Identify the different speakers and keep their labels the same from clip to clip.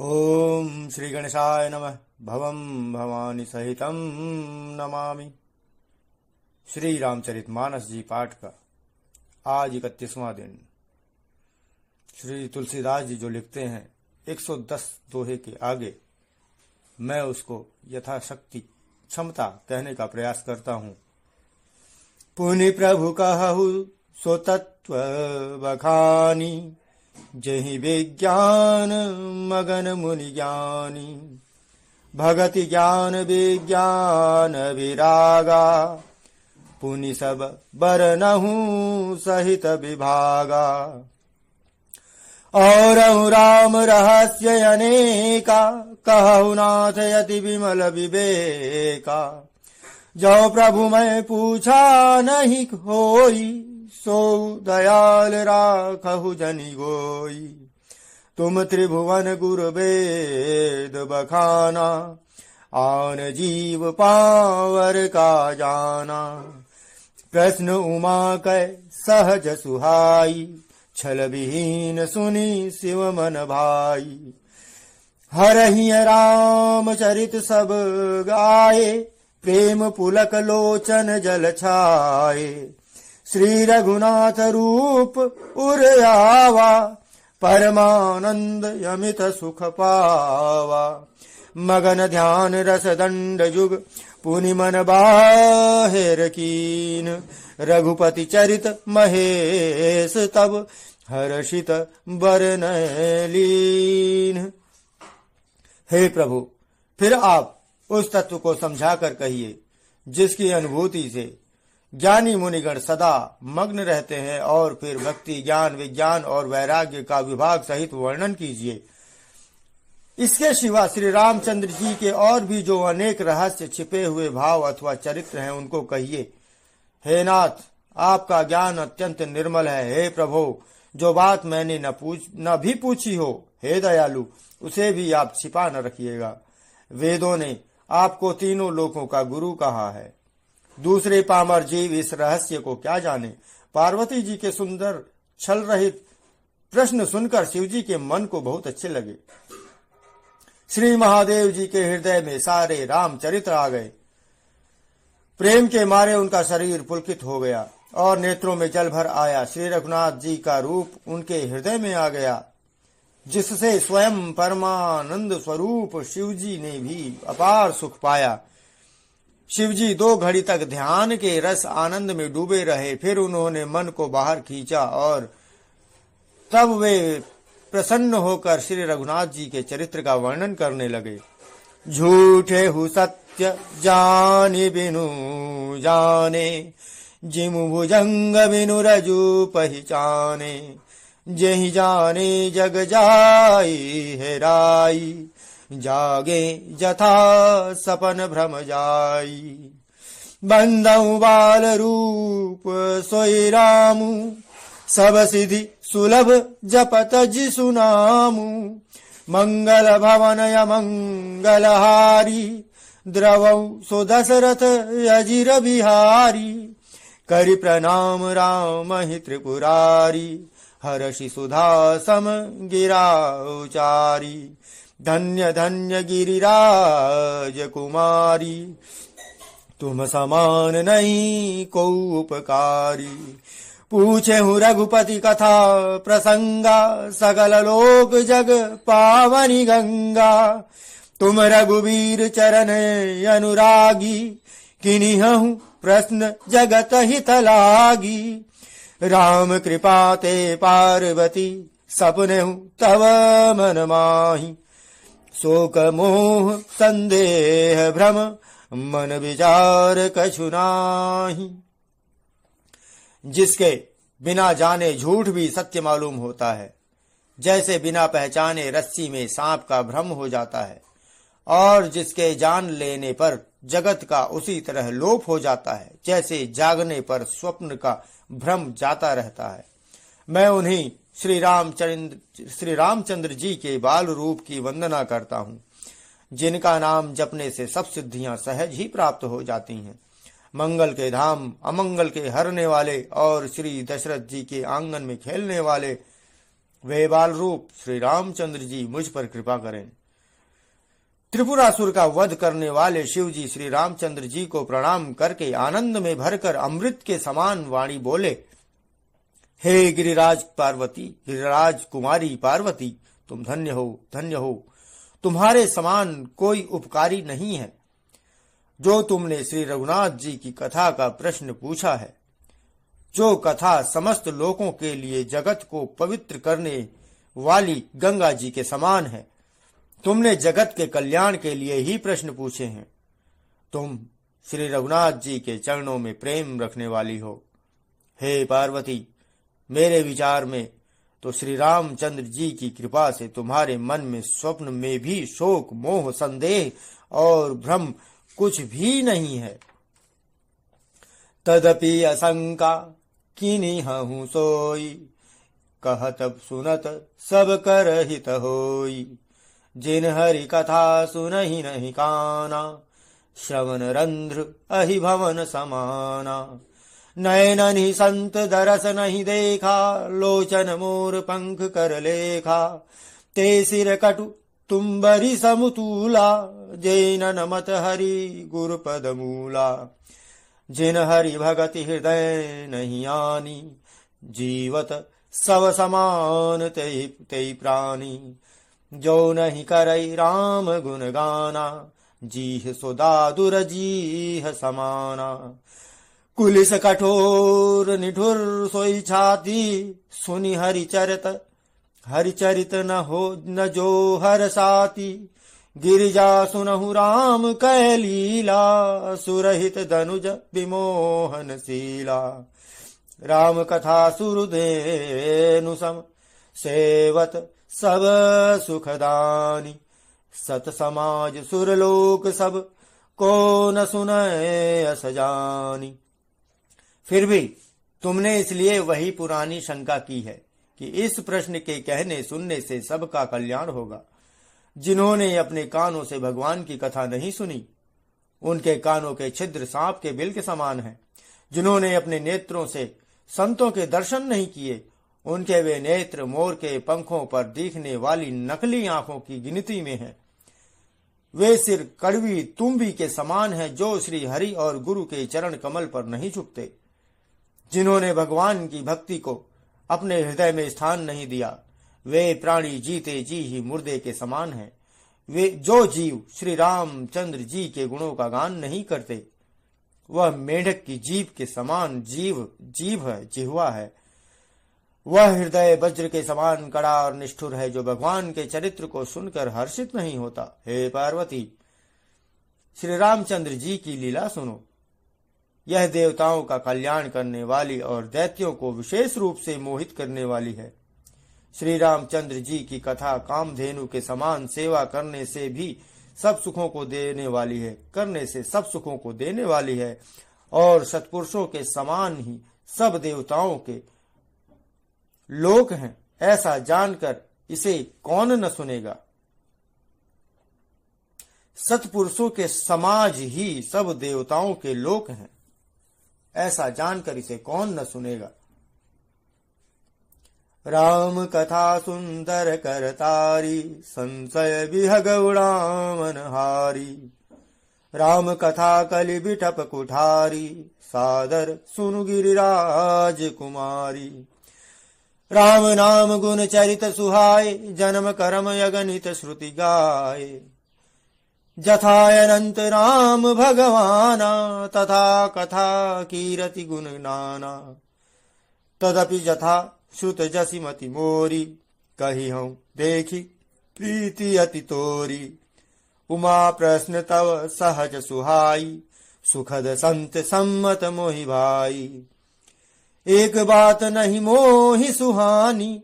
Speaker 1: ओम श्री गणेशाय नमः। भवं भवानी सहितं नमामि। श्री रामचरितमानस जी पाठ का आज 31वां दिन। श्री तुलसीदास जी जो लिखते हैं 110 दोहे के आगे, मैं उसको यथाशक्ति क्षमता कहने का प्रयास करता हूँ। पुनि प्रभु कहु सो तत्व बखानी, जहि विज्ञान मगन मुनि ज्ञानी। भगति ज्ञान विज्ञान विरागा, पुनि सब बरनहु सहित विभागा। और राम रहस्य अनेका, कहु नाथ यति विमल विवेका। जो प्रभु मैं पूछा नहीं होई, सो दयाल राखहु जनि गोई। तुम त्रिभुवन गुरु वेद बखाना, आन जीव पावर का जाना। प्रश्न उमा कै सहज सुहाई, छल विहीन सुनी शिव मन भाई। हरहि राम चरित सब गाये, प्रेम पुलक लोचन जल छाये। श्री रघुनाथ रूप उर आवा, परमानंद यमित सुख पावा। मगन ध्यान रस दंड जुग, पुनि मन बाहिर कीन। रघुपति चरित महेश तब, हर्षित बरनय लीन। हे प्रभु, फिर आप उस तत्व को समझाकर कहिए जिसकी अनुभूति से ज्ञानी मुनिगण सदा मग्न रहते हैं, और फिर भक्ति ज्ञान विज्ञान और वैराग्य का विभाग सहित वर्णन कीजिए। इसके सिवा श्री रामचंद्र जी के और भी जो अनेक रहस्य छिपे हुए भाव अथवा चरित्र हैं उनको कहिए। हे नाथ, आपका ज्ञान अत्यंत निर्मल है। हे प्रभु, जो बात मैंने न भी पूछी हो, हे दयालु, उसे भी आप छिपा न रखिएगा। वेदों ने आपको तीनों लोकों का गुरु कहा है। दूसरे पामर जीव इस रहस्य को क्या जाने। पार्वती जी के सुंदर छल रहित प्रश्न सुनकर शिव जी के मन को बहुत अच्छे लगे। श्री महादेव जी के हृदय में सारे रामचरित्र आ गए। प्रेम के मारे उनका शरीर पुलकित हो गया और नेत्रों में जल भर आया। श्री रघुनाथ जी का रूप उनके हृदय में आ गया, जिससे स्वयं परमानंद स्वरूप शिव जी ने भी अपार सुख पाया। शिव जी 2 घड़ी तक ध्यान के रस आनंद में डूबे रहे। फिर उन्होंने मन को बाहर खींचा और तब वे प्रसन्न होकर श्री रघुनाथ जी के चरित्र का वर्णन करने लगे। झूठे हु सत्य जाने बिनु जाने, जिमु भुजंग बिनु रजू पहचाने। जेहि जाने जग जाई हेराई, जागे जथा सपन भ्रम जाई। बंदऊ बाल रूप सोई रामू, सब सिद्धि सुलभ जपत जिसु नामू। मंगल भवन मंगल हारी, द्रवऊ सो दशरथ अजिर बिहारी। करि प्रणाम राम ही त्रिपुरारी, हर्षि सुधा सम गिरा उचारी। धन्य धन्य गिरिराज कुमारी, तुम समान नहीं को उपकारी। पूछे हूँ रघुपति कथा प्रसंगा, सकल लोक जग पावनी गंगा। तुम रघुवीर चरण अनुरागी, किन्हीं प्रश्न जगत हित लागी। राम कृपा ते पार्वती, सपने तव मन माही। शोक मोह संदेह भ्रम, मन विचार कछु नाही। जिसके बिना जाने झूठ भी सत्य मालूम होता है, जैसे बिना पहचाने रस्सी में सांप का भ्रम हो जाता है, और जिसके जान लेने पर जगत का उसी तरह लोप हो जाता है, जैसे जागने पर स्वप्न का भ्रम जाता रहता है। मैं उन्हीं श्री रामचंद्र जी के बाल रूप की वंदना करता हूँ, जिनका नाम जपने से सब सिद्धियां सहज ही प्राप्त हो जाती हैं। मंगल के धाम, अमंगल के हरने वाले और श्री दशरथ जी के आंगन में खेलने वाले वे बाल रूप श्री रामचंद्र जी मुझ पर कृपा करें। त्रिपुरासुर का वध करने वाले शिव जी श्री रामचंद्र जी को प्रणाम करके आनंद में भरकर अमृत के समान वाणी बोले, हे गिरिराज पार्वती, गिरिराज कुमारी पार्वती, तुम धन्य हो, धन्य हो। तुम्हारे समान कोई उपकारी नहीं है। जो तुमने श्री रघुनाथ जी की कथा का प्रश्न पूछा है, जो कथा समस्त लोकों के लिए जगत को पवित्र करने वाली गंगा जी के समान है, तुमने जगत के कल्याण के लिए ही प्रश्न पूछे हैं। तुम श्री रघुनाथ जी के चरणों में प्रेम रखने वाली हो। हे पार्वती, मेरे विचार में तो श्री रामचंद्र जी की कृपा से तुम्हारे मन में स्वप्न में भी शोक, मोह, संदेह और भ्रम कुछ भी नहीं है। तदपि असंका किन्हीं सोई, कहत सुनत सब कर हित होई। जिन हरि कथा सुनहि नहीं काना, श्रवण रंध्र अहि भवन समाना। नयन ही संत दरस नहीं देखा, लोचन मोर पंख कर लेखा। ते सिर कटु तुम्बरी समतूला, जैन नमत हरि गुरुपद मूला। जिन हरि भगति हृदय नहीं आनी, जीवत सब समान तेई प्राणी। जो नहीं करई राम गुण गाना, जीह सुदादुर जीह समाना। कुलिस कठोर निठुर सोई छाती, सुनि हरिचरित न जो हर साती। गिरिजा सुनहु राम कै लीला, सुरहित धनुज विमोहन शीला। राम कथा सुरधेनु सम, सेवत सब सुखदानी। सत समाज सुरलोक सब, को न सुनय अस जानी। फिर भी तुमने इसलिए वही पुरानी शंका की है कि इस प्रश्न के कहने सुनने से सबका कल्याण होगा। जिन्होंने अपने कानों से भगवान की कथा नहीं सुनी, उनके कानों के छिद्र सांप के बिल के समान हैं। जिन्होंने अपने नेत्रों से संतों के दर्शन नहीं किए, उनके वे नेत्र मोर के पंखों पर दिखने वाली नकली आंखों की गिनती में हैं। वे सिर कड़वी तुम्बी के समान हैं, जो श्री हरि और गुरु के चरण कमल पर नहीं झुकते। जिन्होंने भगवान की भक्ति को अपने हृदय में स्थान नहीं दिया, वे प्राणी जीते जी ही मुर्दे के समान हैं। वे जो जीव श्री रामचंद्र जी के गुणों का गान नहीं करते, वह मेढक की जीभ के समान जीव है, जिह्वा है। वह हृदय वज्र के समान कड़ा और निष्ठुर है, जो भगवान के चरित्र को सुनकर हर्षित नहीं होता। हे पार्वती, श्री रामचंद्र जी की लीला सुनो। यह देवताओं का कल्याण करने वाली और दैत्यों को विशेष रूप से मोहित करने वाली है। श्री रामचंद्र जी की कथा कामधेनु के समान सेवा करने से भी सब सुखों को देने वाली है, और सत्पुरुषों के समान ही सब देवताओं के लोक हैं, ऐसा जानकर इसे कौन न सुनेगा। सत्पुरुषों के समाज ही सब देवताओं के लोक हैं, ऐसा जानकर इसे कौन न सुनेगा। राम कथा सुंदर करतारी, संशय विहग उड़ामन हारी। राम कथा कलि बिटप कुठारी, सादर सुनु गिरिराज कुमारी। राम नाम गुण चरित सुहाय, जन्म कर्म यगनित श्रुति गाय। जथायनंत राम भगवाना, तथा कथा कीरति गुण नाना। तदपि जथा श्रुत जसी मति मोरी, कही हूँ देखी प्रीति अति तोरी। उमा प्रश्न तव सहज सुहाई, सुखद संत सम्मत मोहि भाई। एक बात नहीं मोहि सुहानी,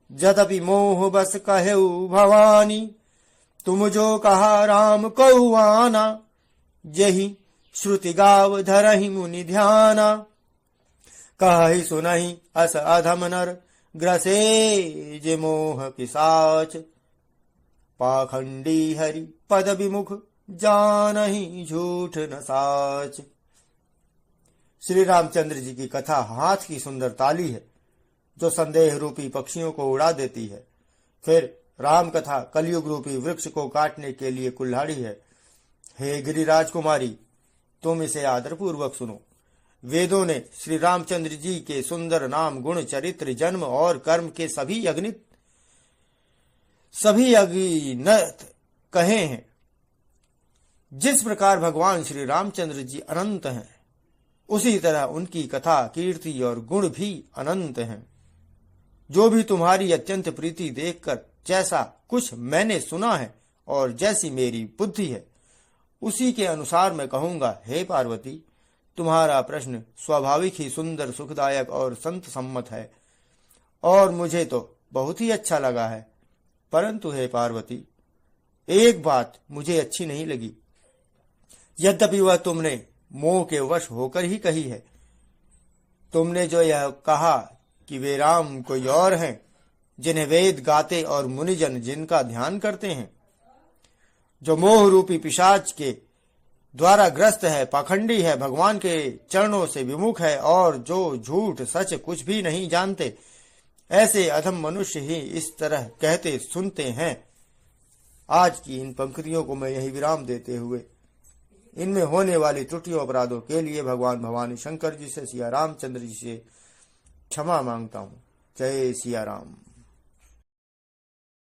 Speaker 1: जदपि मोह बस कहेउ भवानी। तुम जो कहा राम कहु आना, जही श्रुति गाव धरहि मुनि ध्याना। कहि सुनहि अस अधम नर, ग्रसे जे मोह पिशाच। पाखंडी हरि पद विमुख, जानहि झूठ न साच। श्री रामचंद्र जी की कथा हाथ की सुंदर ताली है। जो संदेह रूपी पक्षियों को उड़ा देती है। फिर राम कथा कलयुग रूपी वृक्ष को काटने के लिए कुल्हाड़ी है। हे गिरिराज कुमारी, तुम इसे आदरपूर्वक सुनो। वेदों ने श्री रामचंद्र जी के सुंदर नाम, गुण, चरित्र, जन्म और कर्म के सभी अगणित कहे हैं। जिस प्रकार भगवान श्री रामचंद्र जी अनंत हैं, उसी तरह उनकी कथा, कीर्ति और गुण भी अनंत हैं। जो भी तुम्हारी अत्यंत प्रीति देखकर जैसा कुछ मैंने सुना है और जैसी मेरी बुद्धि है, उसी के अनुसार मैं कहूंगा। हे पार्वती, तुम्हारा प्रश्न स्वाभाविक ही सुंदर, सुखदायक और संत सम्मत है और मुझे तो बहुत ही अच्छा लगा है। परंतु हे पार्वती, एक बात मुझे अच्छी नहीं लगी। यद्यपि वह तुमने मोह के वश होकर ही कही है। तुमने जो यह कहा कि वे राम कोई और हैं, जिन्हें वेद गाते और मुनिजन जिनका ध्यान करते हैं, जो मोह रूपी पिशाच के द्वारा ग्रस्त है, पाखंडी है, भगवान के चरणों से विमुख है और जो झूठ सच कुछ भी नहीं जानते, ऐसे अधम मनुष्य ही इस तरह कहते सुनते हैं। आज की इन पंक्तियों को मैं यही विराम देते हुए इनमें होने वाली त्रुटियों अपराधों के लिए भगवान भवानी शंकर जी से, सिया रामचंद्र जी से क्षमा मांगता हूँ। जय सिया राम।